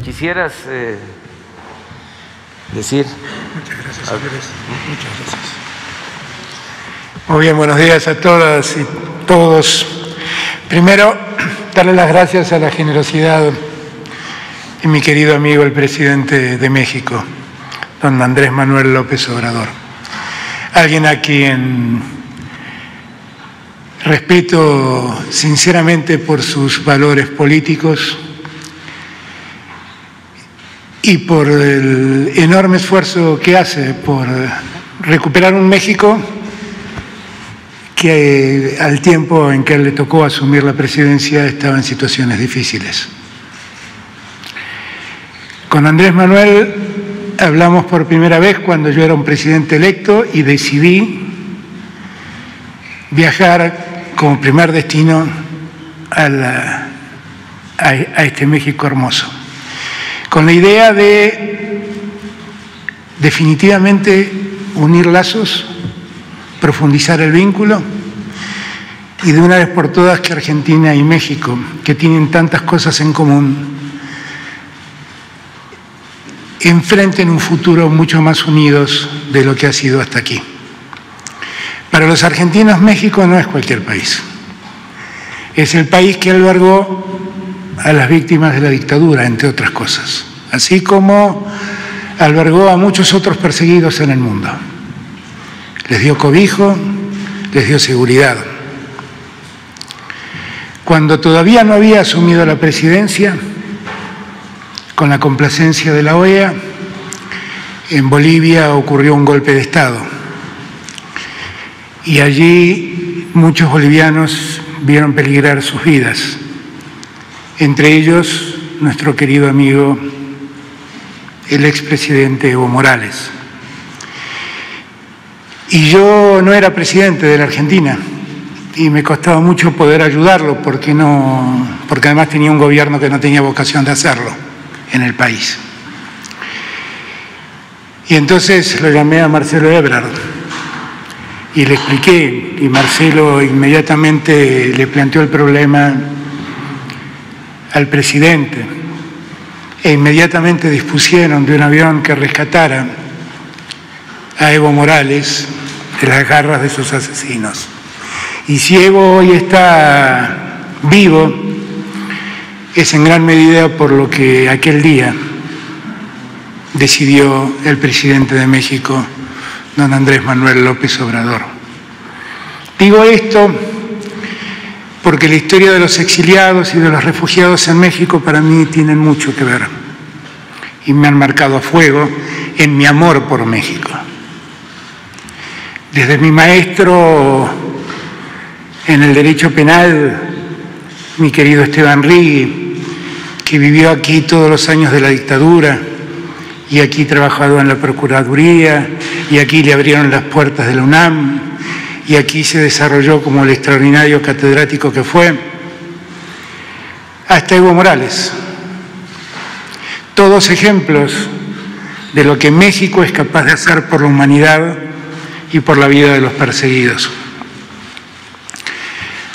¿Quisieras decir? Muchas gracias, señores. Muchas gracias. Muy bien, buenos días a todas y todos. Primero, darle las gracias a la generosidad de mi querido amigo, el presidente de México, don Andrés Manuel López Obrador. Alguien a quien respeto sinceramente por sus valores políticos y por el enorme esfuerzo que hace por recuperar un México que al tiempo en que le tocó asumir la presidencia estaba en situaciones difíciles. Con Andrés Manuel hablamos por primera vez cuando yo era un presidente electo y decidí viajar como primer destino a este México hermoso, con la idea de definitivamente unir lazos, profundizar el vínculo y de una vez por todas que Argentina y México, que tienen tantas cosas en común, enfrenten un futuro mucho más unidos de lo que ha sido hasta aquí. Para los argentinos, México no es cualquier país. Es el país que albergó a las víctimas de la dictadura, entre otras cosas, así como albergó a muchos otros perseguidos en el mundo. Les dio cobijo, les dio seguridad. Cuando todavía no había asumido la presidencia, con la complacencia de la OEA, en Bolivia ocurrió un golpe de Estado. Y allí muchos bolivianos vieron peligrar sus vidas, entre ellos nuestro querido amigo, el expresidente Evo Morales. Y yo no era presidente de la Argentina y me costaba mucho poder ayudarlo porque además tenía un gobierno que no tenía vocación de hacerlo en el país. Y entonces lo llamé a Marcelo Ebrard y le expliqué, y Marcelo inmediatamente le planteó el problema al presidente e inmediatamente dispusieron de un avión que rescatara a Evo Morales de las garras de sus asesinos. Y si Evo hoy está vivo, es en gran medida por lo que aquel día decidió el presidente de México, don Andrés Manuel López Obrador. Digo esto porque la historia de los exiliados y de los refugiados en México para mí tienen mucho que ver y me han marcado a fuego en mi amor por México. Desde mi maestro en el derecho penal, mi querido Esteban Rigui, que vivió aquí todos los años de la dictadura y aquí trabajó en la Procuraduría y aquí le abrieron las puertas de la UNAM y aquí se desarrolló como el extraordinario catedrático que fue, hasta Evo Morales. Todos ejemplos de lo que México es capaz de hacer por la humanidad y por la vida de los perseguidos.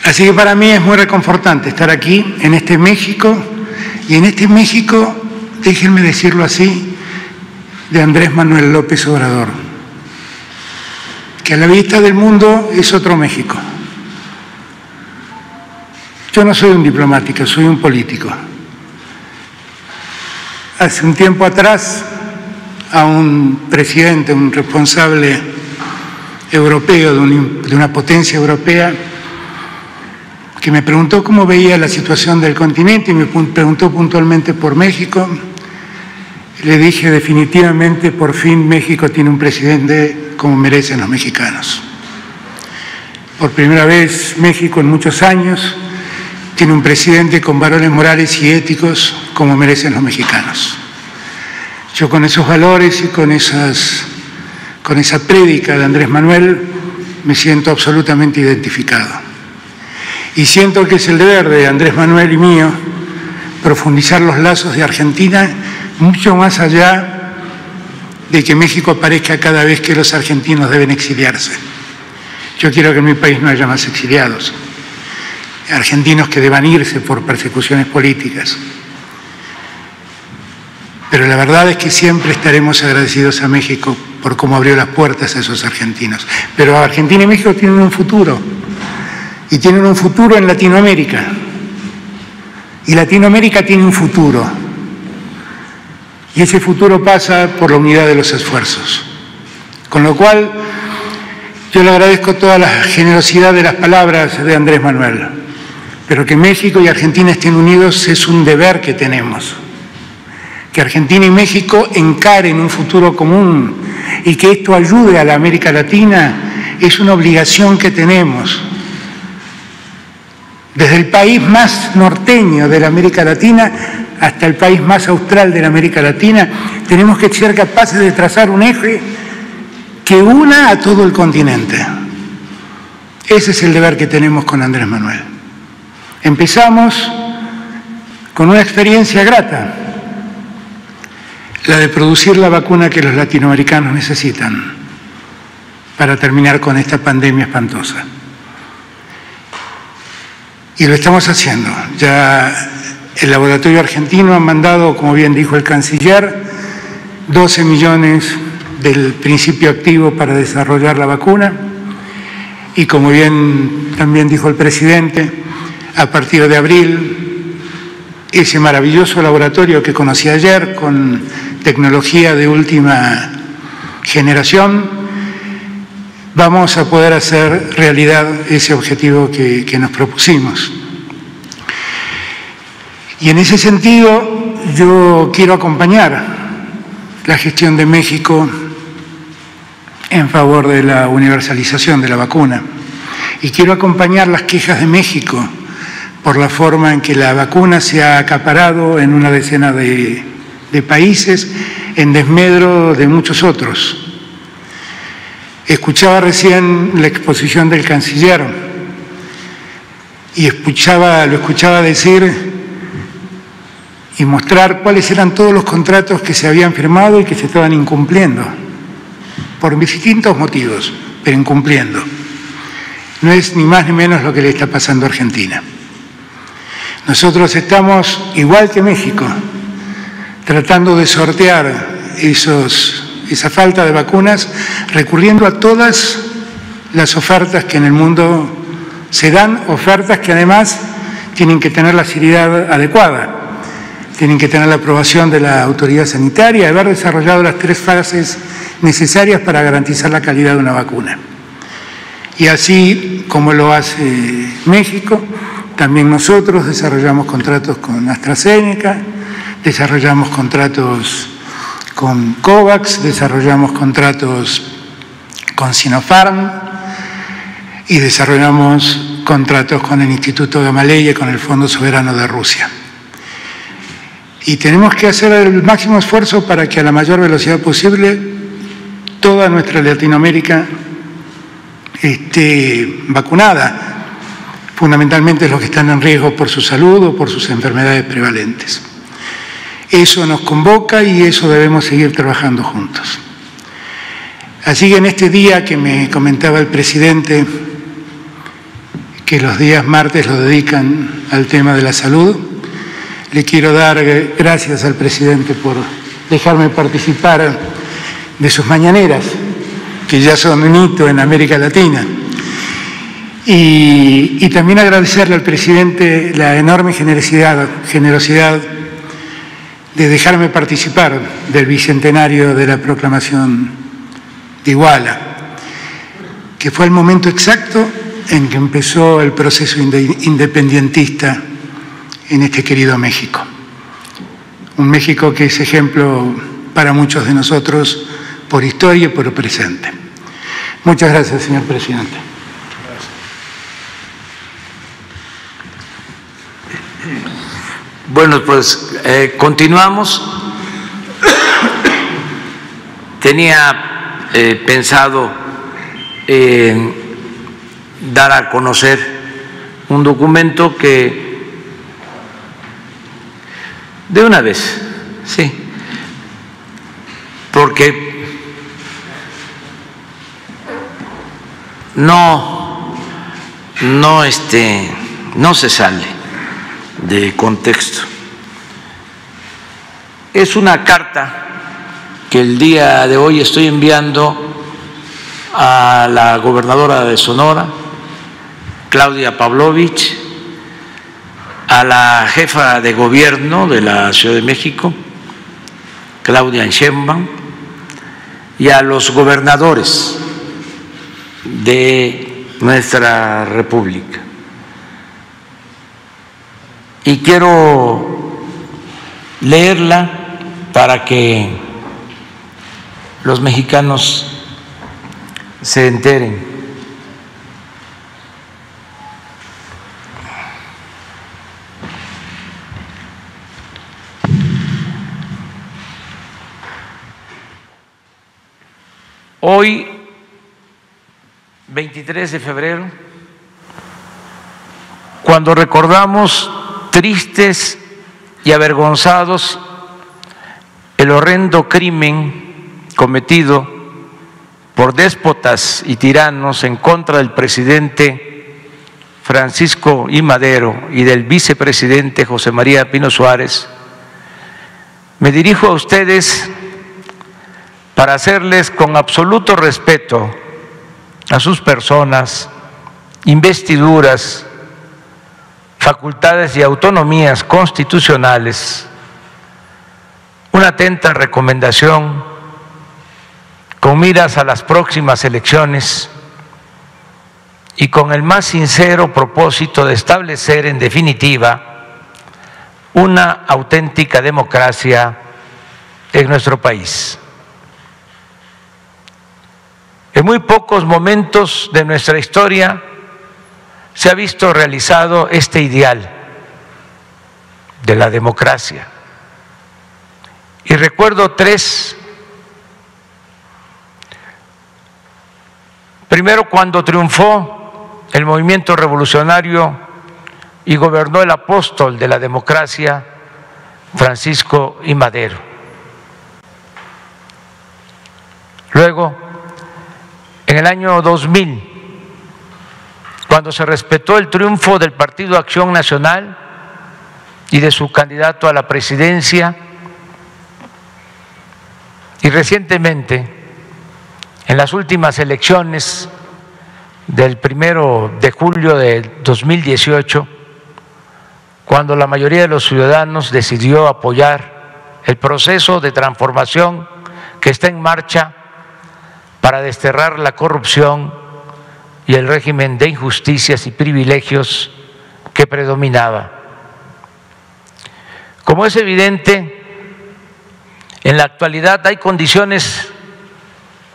Así que para mí es muy reconfortante estar aquí, en este México, y en este México, déjenme decirlo así, de Andrés Manuel López Obrador, que a la vista del mundo es otro México. Yo no soy un diplomático, soy un político. Hace un tiempo atrás, a un presidente, un responsable europeo de una potencia europea, que me preguntó cómo veía la situación del continente y me preguntó puntualmente por México. Le dije definitivamente, por fin México tiene un presidente como merecen los mexicanos. Por primera vez México en muchos años tiene un presidente con valores morales y éticos como merecen los mexicanos. Yo con esos valores y con esa prédica de Andrés Manuel me siento absolutamente identificado. Y siento que es el deber de Andrés Manuel y mío profundizar los lazos de Argentina mucho más allá de que México aparezca cada vez que los argentinos deben exiliarse. Yo quiero que en mi país no haya más exiliados. argentinos que deban irse por persecuciones políticas. Pero la verdad es que siempre estaremos agradecidos a México por cómo abrió las puertas a esos argentinos. Pero Argentina y México tienen un futuro, y tienen un futuro en Latinoamérica. Y Latinoamérica tiene un futuro. Y ese futuro pasa por la unidad de los esfuerzos. Con lo cual, yo le agradezco toda la generosidad de las palabras de Andrés Manuel. Pero que México y Argentina estén unidos es un deber que tenemos. Que Argentina y México encaren un futuro común y que esto ayude a la América Latina es una obligación que tenemos. Desde el país más norteño de la América Latina hasta el país más austral de la América Latina, tenemos que ser capaces de trazar un eje que una a todo el continente. Ese es el deber que tenemos con Andrés Manuel. Empezamos con una experiencia grata, la de producir la vacuna que los latinoamericanos necesitan para terminar con esta pandemia espantosa. Y lo estamos haciendo. Ya el laboratorio argentino ha mandado, como bien dijo el canciller, 12 millones del principio activo para desarrollar la vacuna. Y como bien también dijo el presidente, a partir de abril, ese maravilloso laboratorio que conocí ayer con tecnología de última generación, vamos a poder hacer realidad ese objetivo que nos propusimos. Y en ese sentido yo quiero acompañar la gestión de México en favor de la universalización de la vacuna. Y quiero acompañar las quejas de México por la forma en que la vacuna se ha acaparado en una decena de países en desmedro de muchos otros. Escuchaba recién la exposición del canciller y lo escuchaba decir y mostrar cuáles eran todos los contratos que se habían firmado y que se estaban incumpliendo, por distintos motivos, pero incumpliendo. No es ni más ni menos lo que le está pasando a Argentina. Nosotros estamos, igual que México, tratando de sortear esa falta de vacunas, recurriendo a todas las ofertas que en el mundo se dan, ofertas que además tienen que tener la seriedad adecuada, tienen que tener la aprobación de la autoridad sanitaria, haber desarrollado las 3 fases necesarias para garantizar la calidad de una vacuna. Y así como lo hace México, también nosotros desarrollamos contratos con AstraZeneca, desarrollamos contratos con COVAX, desarrollamos contratos con Sinopharm y desarrollamos contratos con el Instituto Gamaleya y con el Fondo Soberano de Rusia. Y tenemos que hacer el máximo esfuerzo para que a la mayor velocidad posible toda nuestra Latinoamérica esté vacunada, fundamentalmente los que están en riesgo por su salud o por sus enfermedades prevalentes. Eso nos convoca y eso debemos seguir trabajando juntos. Así que en este día que me comentaba el presidente, que los días martes lo dedican al tema de la salud, le quiero dar gracias al presidente por dejarme participar de sus mañaneras, que ya son un hito en América Latina. Y también agradecerle al presidente la enorme generosidad de dejarme participar del bicentenario de la proclamación de Iguala, que fue el momento exacto en que empezó el proceso independentista en este querido México. Un México que es ejemplo para muchos de nosotros por historia y por presente. Muchas gracias, señor presidente. Bueno, pues continuamos. Tenía pensado dar a conocer un documento que de una vez, sí, porque no no se sale de contexto. Es una carta que el día de hoy estoy enviando a la gobernadora de Sonora, Claudia Pavlovich, a la jefa de gobierno de la Ciudad de México, Claudia Sheinbaum, y a los gobernadores de nuestra República. Y quiero leerla para que los mexicanos se enteren. Hoy, 23 de febrero, cuando recordamos tristes y avergonzados el horrendo crimen cometido por déspotas y tiranos en contra del presidente Francisco I. Madero y del vicepresidente José María Pino Suárez, me dirijo a ustedes para hacerles con absoluto respeto a sus personas, investiduras, facultades y autonomías constitucionales una atenta recomendación con miras a las próximas elecciones y con el más sincero propósito de establecer en definitiva una auténtica democracia en nuestro país. En muy pocos momentos de nuestra historia se ha visto realizado este ideal de la democracia. Y recuerdo tres. Primero, cuando triunfó el movimiento revolucionario y gobernó el apóstol de la democracia, Francisco I. Madero. Luego, en el año 2000, cuando se respetó el triunfo del Partido Acción Nacional y de su candidato a la presidencia, y recientemente, en las últimas elecciones del 1 de julio de 2018, cuando la mayoría de los ciudadanos decidió apoyar el proceso de transformación que está en marcha para desterrar la corrupción y el régimen de injusticias y privilegios que predominaba. Como es evidente, en la actualidad hay condiciones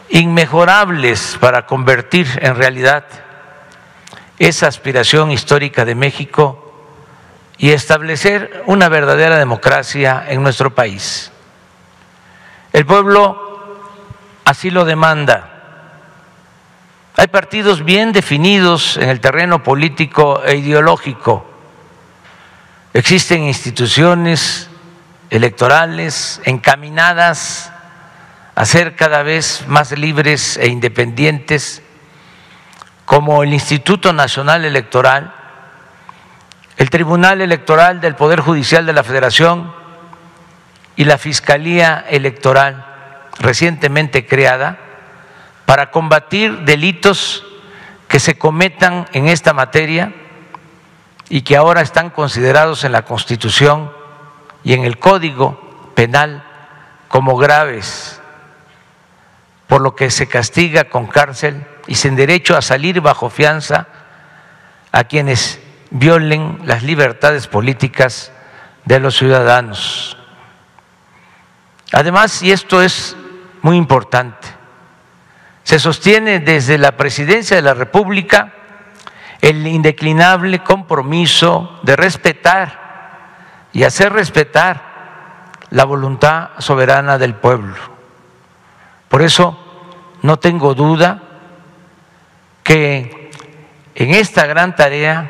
inmejorables para convertir en realidad esa aspiración histórica de México y establecer una verdadera democracia en nuestro país. El pueblo así lo demanda. Hay partidos bien definidos en el terreno político e ideológico. Existen instituciones electorales encaminadas a ser cada vez más libres e independientes, como el Instituto Nacional Electoral, el Tribunal Electoral del Poder Judicial de la Federación y la Fiscalía Electoral recientemente creada para combatir delitos que se cometan en esta materia y que ahora están considerados en la Constitución y en el Código Penal como graves, por lo que se castiga con cárcel y sin derecho a salir bajo fianza a quienes violen las libertades políticas de los ciudadanos. Además, y esto es muy importante, se sostiene desde la Presidencia de la República el indeclinable compromiso de respetar y hacer respetar la voluntad soberana del pueblo. Por eso no tengo duda que en esta gran tarea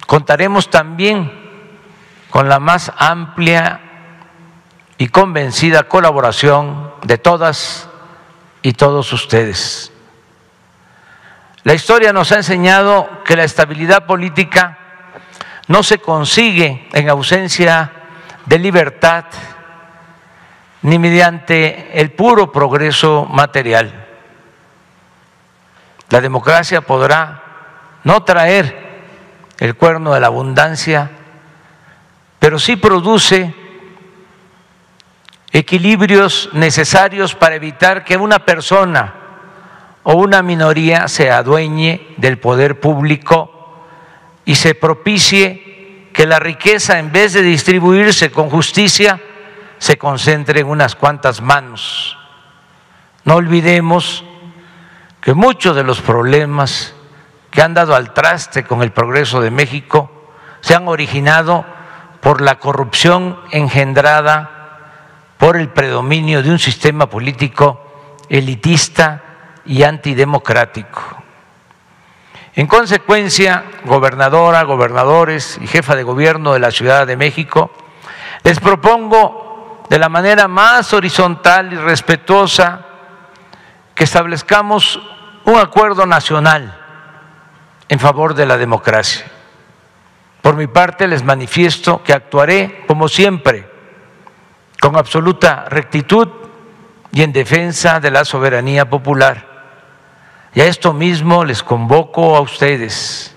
contaremos también con la más amplia y convencida colaboración de todas y todos ustedes. La historia nos ha enseñado que la estabilidad política no se consigue en ausencia de libertad ni mediante el puro progreso material. La democracia podrá no traer el cuerno de la abundancia, pero sí produce equilibrios necesarios para evitar que una persona o una minoría se adueñe del poder público y se propicie que la riqueza, en vez de distribuirse con justicia, se concentre en unas cuantas manos. No olvidemos que muchos de los problemas que han dado al traste con el progreso de México se han originado por la corrupción engendrada por el predominio de un sistema político elitista y antidemocrático. En consecuencia, gobernadora, gobernadores y jefa de gobierno de la Ciudad de México, les propongo de la manera más horizontal y respetuosa que establezcamos un acuerdo nacional en favor de la democracia. Por mi parte, les manifiesto que actuaré, como siempre, con absoluta rectitud y en defensa de la soberanía popular. Y a esto mismo les convoco a ustedes.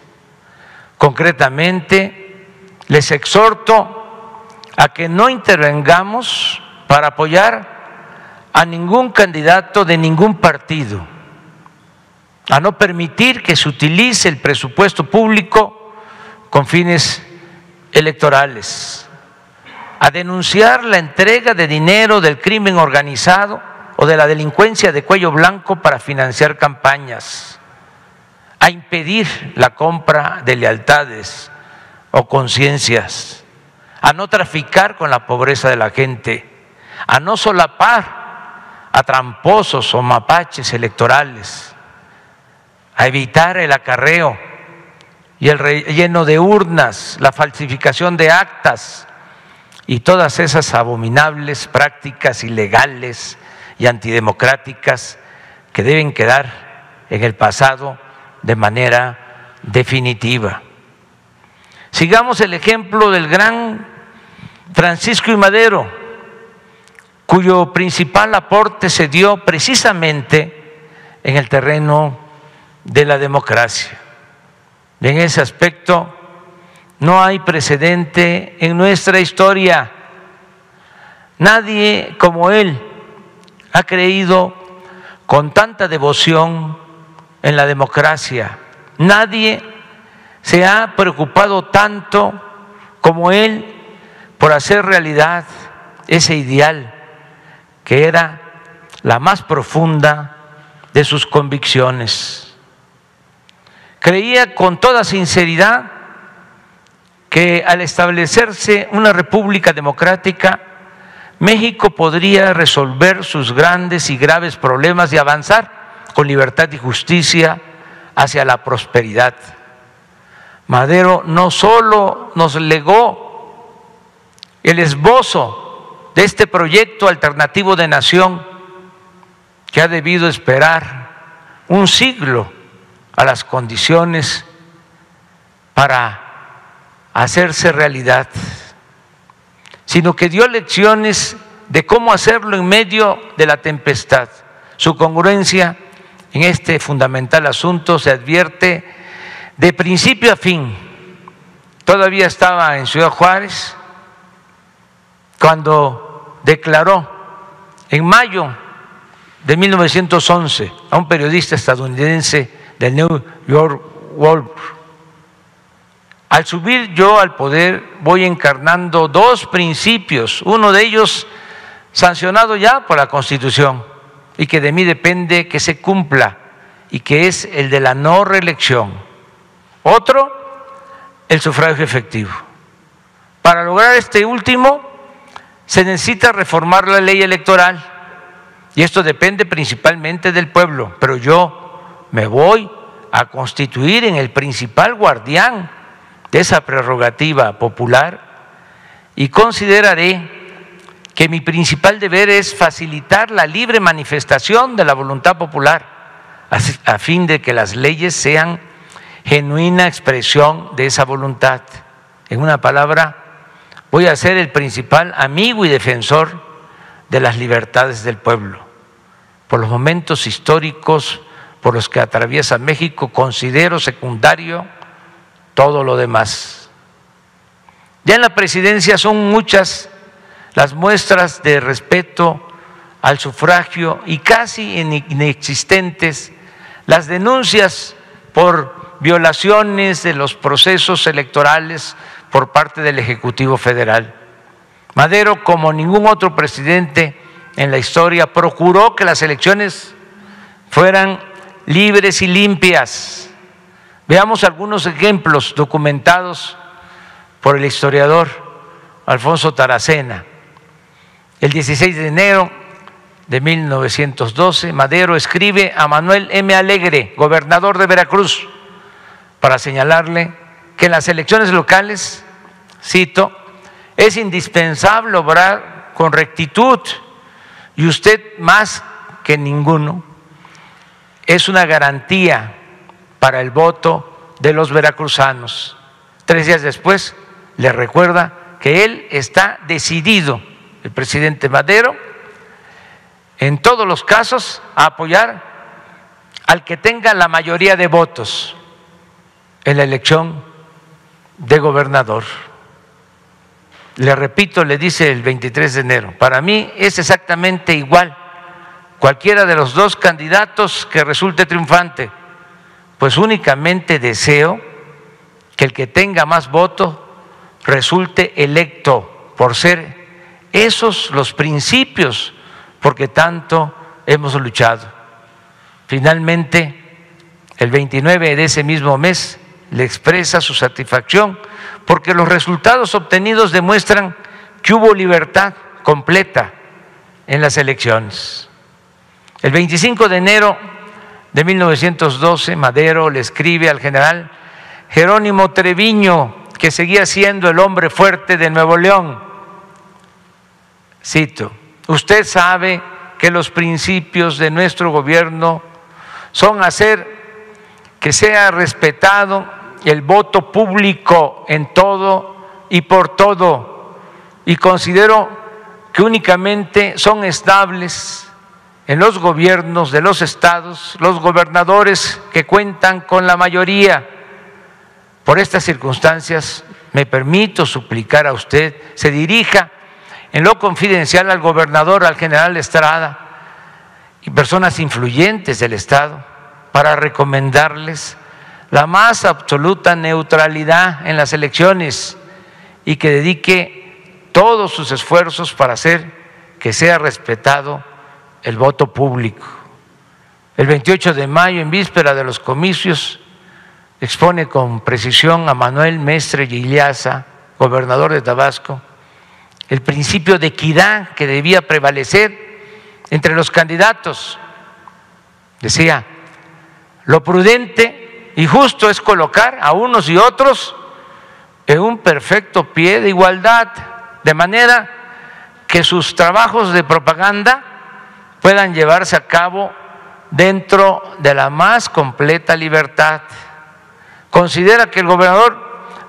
Concretamente, les exhorto a que no intervengamos para apoyar a ningún candidato de ningún partido, a no permitir que se utilice el presupuesto público con fines electorales, a denunciar la entrega de dinero del crimen organizado o de la delincuencia de cuello blanco para financiar campañas, a impedir la compra de lealtades o conciencias, a no traficar con la pobreza de la gente, a no solapar a tramposos o mapaches electorales, a evitar el acarreo y el relleno de urnas, la falsificación de actas y todas esas abominables prácticas ilegales y antidemocráticas que deben quedar en el pasado de manera definitiva. Sigamos el ejemplo del gran Francisco I. Madero, cuyo principal aporte se dio precisamente en el terreno de la democracia. En ese aspecto no hay precedente en nuestra historia. Nadie como él ha creído con tanta devoción en la democracia. Nadie se ha preocupado tanto como él por hacer realidad ese ideal que era la más profunda de sus convicciones. Creía con toda sinceridad que al establecerse una república democrática, México podría resolver sus grandes y graves problemas y avanzar con libertad y justicia hacia la prosperidad. Madero no solo nos legó el esbozo de este proyecto alternativo de nación que ha debido esperar un siglo a las condiciones para hacerse realidad, sino que dio lecciones de cómo hacerlo en medio de la tempestad. Su congruencia en este fundamental asunto se advierte de principio a fin. Todavía estaba en Ciudad Juárez cuando declaró en mayo de 1911 a un periodista estadounidense del New York World: al subir yo al poder voy encarnando dos principios, uno de ellos sancionado ya por la Constitución y que de mí depende que se cumpla, y que es el de la no reelección. Otro, el sufragio efectivo. Para lograr este último se necesita reformar la ley electoral y esto depende principalmente del pueblo, pero yo me voy a constituir en el principal guardián de esa prerrogativa popular y consideraré que mi principal deber es facilitar la libre manifestación de la voluntad popular a fin de que las leyes sean genuina expresión de esa voluntad. En una palabra, voy a ser el principal amigo y defensor de las libertades del pueblo. Por los momentos históricos por los que atraviesa México, considero secundario todo lo demás. Ya en la presidencia son muchas las muestras de respeto al sufragio y casi inexistentes las denuncias por violaciones de los procesos electorales por parte del Ejecutivo Federal. Madero, como ningún otro presidente en la historia, procuró que las elecciones fueran libres y limpias. Veamos algunos ejemplos documentados por el historiador Alfonso Taracena. El 16 de enero de 1912, Madero escribe a Manuel M. Alegre, gobernador de Veracruz, para señalarle que en las elecciones locales, cito, es indispensable obrar con rectitud y usted más que ninguno es una garantía para el voto de los veracruzanos. 3 días después le recuerda que él está decidido, el presidente Madero, en todos los casos a apoyar al que tenga la mayoría de votos en la elección de gobernador. Le repito, le dice el 23 de enero, para mí es exactamente igual cualquiera de los dos candidatos que resulte triunfante, pues únicamente deseo que el que tenga más votos resulte electo, por ser esos los principios porque tanto hemos luchado. Finalmente, el 29 de ese mismo mes, le expresa su satisfacción porque los resultados obtenidos demuestran que hubo libertad completa en las elecciones. El 25 de enero de 1912, Madero le escribe al general Jerónimo Treviño, que seguía siendo el hombre fuerte de Nuevo León. Cito, usted sabe que los principios de nuestro gobierno son hacer que sea respetado el voto público en todo y por todo, y considero que únicamente son estables en los gobiernos de los estados los gobernadores que cuentan con la mayoría. Por estas circunstancias, me permito suplicar a usted se dirija en lo confidencial al gobernador, al general Estrada y personas influyentes del estado para recomendarles la más absoluta neutralidad en las elecciones y que dedique todos sus esfuerzos para hacer que sea respetado el voto público. El 28 de mayo, en víspera de los comicios, expone con precisión a Manuel Mestre Illaza, gobernador de Tabasco, el principio de equidad que debía prevalecer entre los candidatos. Decía, lo prudente y justo es colocar a unos y otros en un perfecto pie de igualdad, de manera que sus trabajos de propaganda puedan llevarse a cabo dentro de la más completa libertad. Considera que el gobernador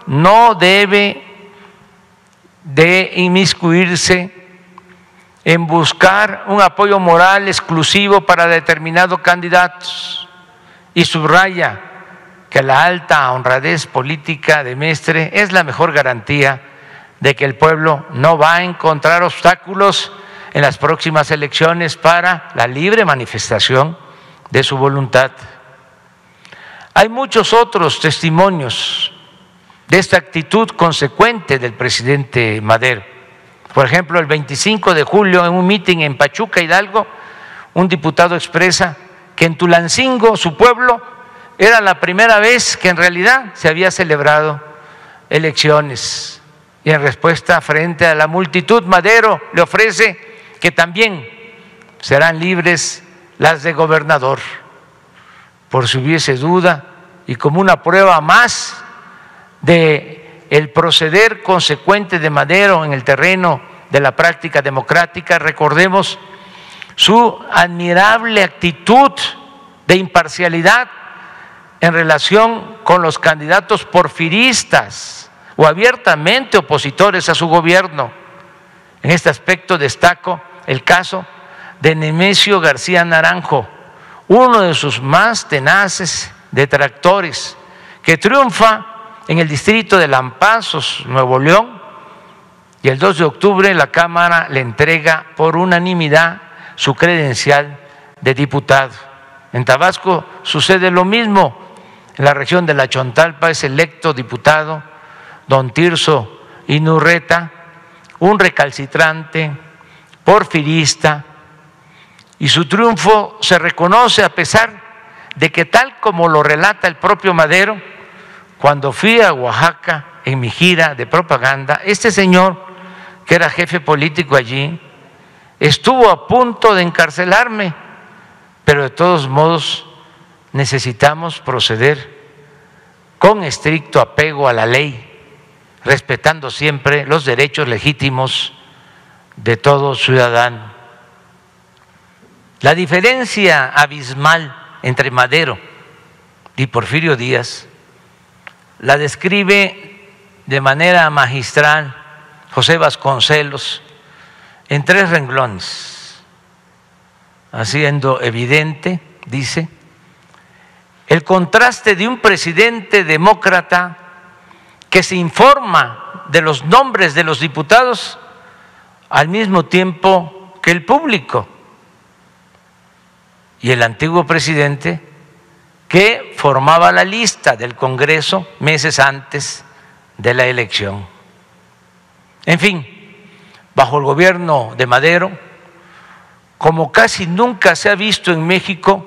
no debe de inmiscuirse en buscar un apoyo moral exclusivo para determinados candidatos y subraya que la alta honradez política de Mestre es la mejor garantía de que el pueblo no va a encontrar obstáculos en las próximas elecciones para la libre manifestación de su voluntad. Hay muchos otros testimonios de esta actitud consecuente del presidente Madero. Por ejemplo, el 25 de julio, en un mitin en Pachuca, Hidalgo, un diputado expresa que en Tulancingo, su pueblo, era la primera vez que en realidad se había celebrado elecciones. Y en respuesta frente a la multitud, Madero le ofrece que también serán libres las de gobernador. Por si hubiese duda y como una prueba más de el proceder consecuente de Madero en el terreno de la práctica democrática, recordemos su admirable actitud de imparcialidad en relación con los candidatos porfiristas o abiertamente opositores a su gobierno. En este aspecto destaco el caso de Nemesio García Naranjo, uno de sus más tenaces detractores, que triunfa en el distrito de Lampazos, Nuevo León, y el 2 de octubre la Cámara le entrega por unanimidad su credencial de diputado. En Tabasco sucede lo mismo. En la región de La Chontalpa es electo diputado don Tirso Inurreta, un recalcitrante, porfirista, y su triunfo se reconoce a pesar de que, tal como lo relata el propio Madero, cuando fui a Oaxaca en mi gira de propaganda, este señor, que era jefe político allí, estuvo a punto de encarcelarme, pero de todos modos necesitamos proceder con estricto apego a la ley, respetando siempre los derechos legítimos de todo ciudadano. La diferencia abismal entre Madero y Porfirio Díaz la describe de manera magistral José Vasconcelos en 3 renglones, haciendo evidente, dice, el contraste de un presidente demócrata que se informa de los nombres de los diputados al mismo tiempo que el público, y el antiguo presidente que formaba la lista del Congreso meses antes de la elección. En fin, bajo el gobierno de Madero, como casi nunca se ha visto en México,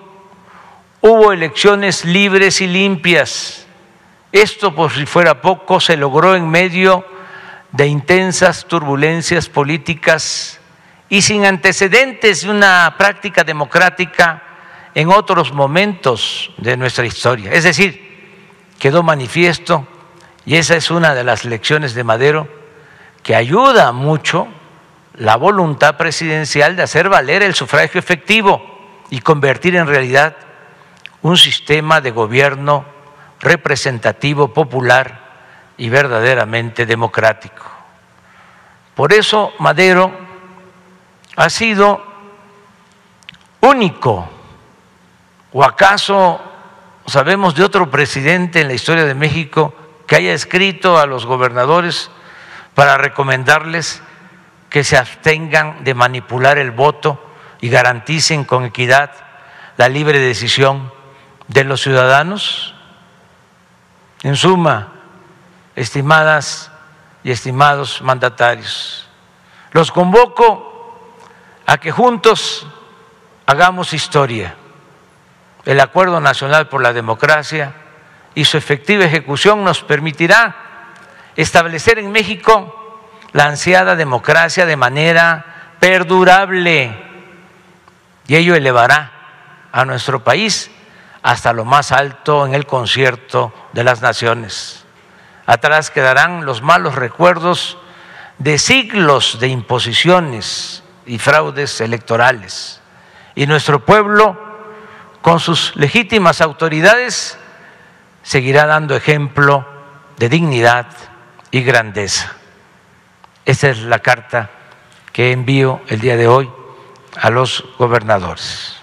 hubo elecciones libres y limpias. Esto, por si fuera poco, se logró en medio de intensas turbulencias políticas y sin antecedentes de una práctica democrática en otros momentos de nuestra historia. Es decir, quedó manifiesto, y esa es una de las lecciones de Madero, que ayuda mucho la voluntad presidencial de hacer valer el sufragio efectivo y convertir en realidad un sistema de gobierno representativo, popular y verdaderamente democrático. Por eso Madero ha sido único. ¿O acaso sabemos de otro presidente en la historia de México que haya escrito a los gobernadores para recomendarles que se abstengan de manipular el voto y garanticen con equidad la libre decisión de los ciudadanos? En suma, estimadas y estimados mandatarios, los convoco a que juntos hagamos historia. El Acuerdo Nacional por la Democracia y su efectiva ejecución nos permitirá establecer en México la ansiada democracia de manera perdurable, y ello elevará a nuestro país hasta lo más alto en el concierto de las naciones. Atrás quedarán los malos recuerdos de siglos de imposiciones y fraudes electorales, y nuestro pueblo, con sus legítimas autoridades, seguirá dando ejemplo de dignidad y grandeza. Esta es la carta que envío el día de hoy a los gobernadores.